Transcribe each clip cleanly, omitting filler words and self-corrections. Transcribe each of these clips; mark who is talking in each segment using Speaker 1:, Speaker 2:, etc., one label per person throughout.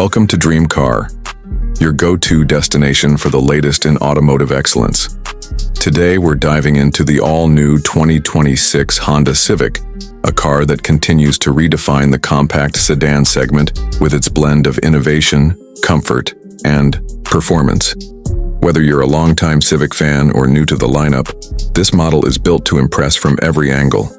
Speaker 1: Welcome to Dream Car, your go-to destination for the latest in automotive excellence. Today we're diving into the all-new 2026 Honda Civic, a car that continues to redefine the compact sedan segment with its blend of innovation, comfort, and performance. Whether you're a longtime Civic fan or new to the lineup, this model is built to impress from every angle.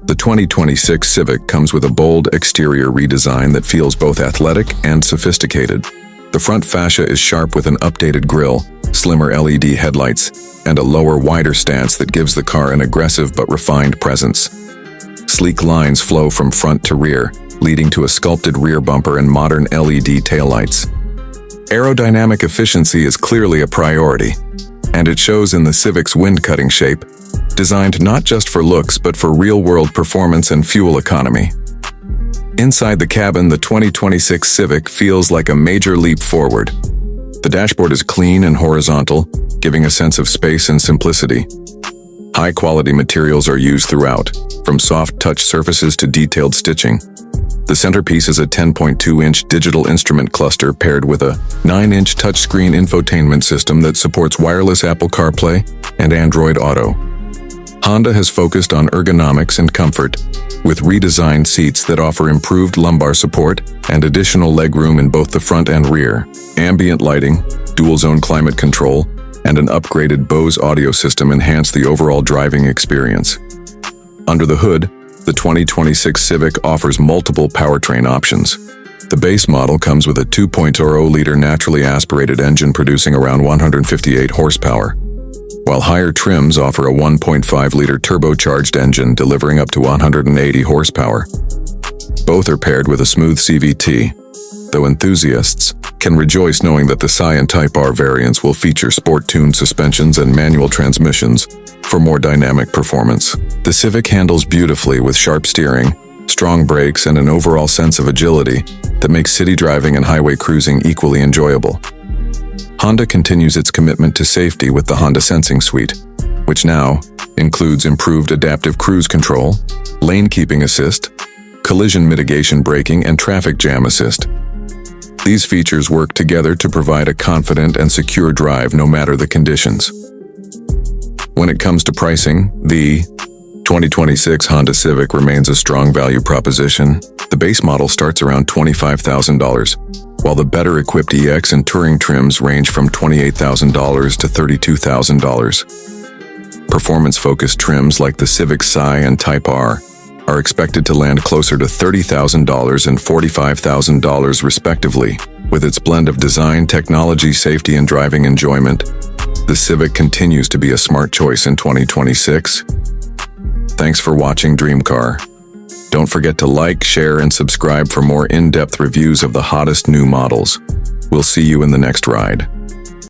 Speaker 1: The 2026 Civic comes with a bold exterior redesign that feels both athletic and sophisticated. The front fascia is sharp with an updated grille, slimmer LED headlights, and a lower, wider stance that gives the car an aggressive but refined presence. Sleek lines flow from front to rear, leading to a sculpted rear bumper and modern LED taillights. Aerodynamic efficiency is clearly a priority, and it shows in the Civic's wind-cutting shape, designed not just for looks but for real-world performance and fuel economy. Inside the cabin, the 2026 Civic feels like a major leap forward. The dashboard is clean and horizontal, giving a sense of space and simplicity. High-quality materials are used throughout, from soft touch surfaces to detailed stitching. The centerpiece is a 10.2-inch digital instrument cluster paired with a 9-inch touchscreen infotainment system that supports wireless Apple CarPlay and Android Auto. Honda has focused on ergonomics and comfort, with redesigned seats that offer improved lumbar support and additional legroom in both the front and rear. Ambient lighting, dual-zone climate control, and an upgraded Bose audio system enhance the overall driving experience. Under the hood, the 2026 Civic offers multiple powertrain options. The base model comes with a 2.0-liter naturally aspirated engine producing around 158 horsepower, while higher trims offer a 1.5-liter turbocharged engine delivering up to 180 horsepower. Both are paired with a smooth CVT, though enthusiasts can rejoice knowing that the Scion Type R variants will feature sport-tuned suspensions and manual transmissions for more dynamic performance. The Civic handles beautifully with sharp steering, strong brakes, and an overall sense of agility that makes city driving and highway cruising equally enjoyable. Honda continues its commitment to safety with the Honda Sensing Suite, which now includes improved adaptive cruise control, lane keeping assist, collision mitigation braking, and traffic jam assist. These features work together to provide a confident and secure drive no matter the conditions. When it comes to pricing, the 2026 Honda Civic remains a strong value proposition. The base model starts around $25,000, while the better-equipped EX and Touring trims range from $28,000 to $32,000. Performance-focused trims like the Civic Si and Type R are expected to land closer to $30,000 and $45,000 respectively. With its blend of design, technology, safety, and driving enjoyment, the Civic continues to be a smart choice in 2026. Thanks for watching Dream Car. Don't forget to like, share, and subscribe for more in-depth reviews of the hottest new models. We'll see you in the next ride.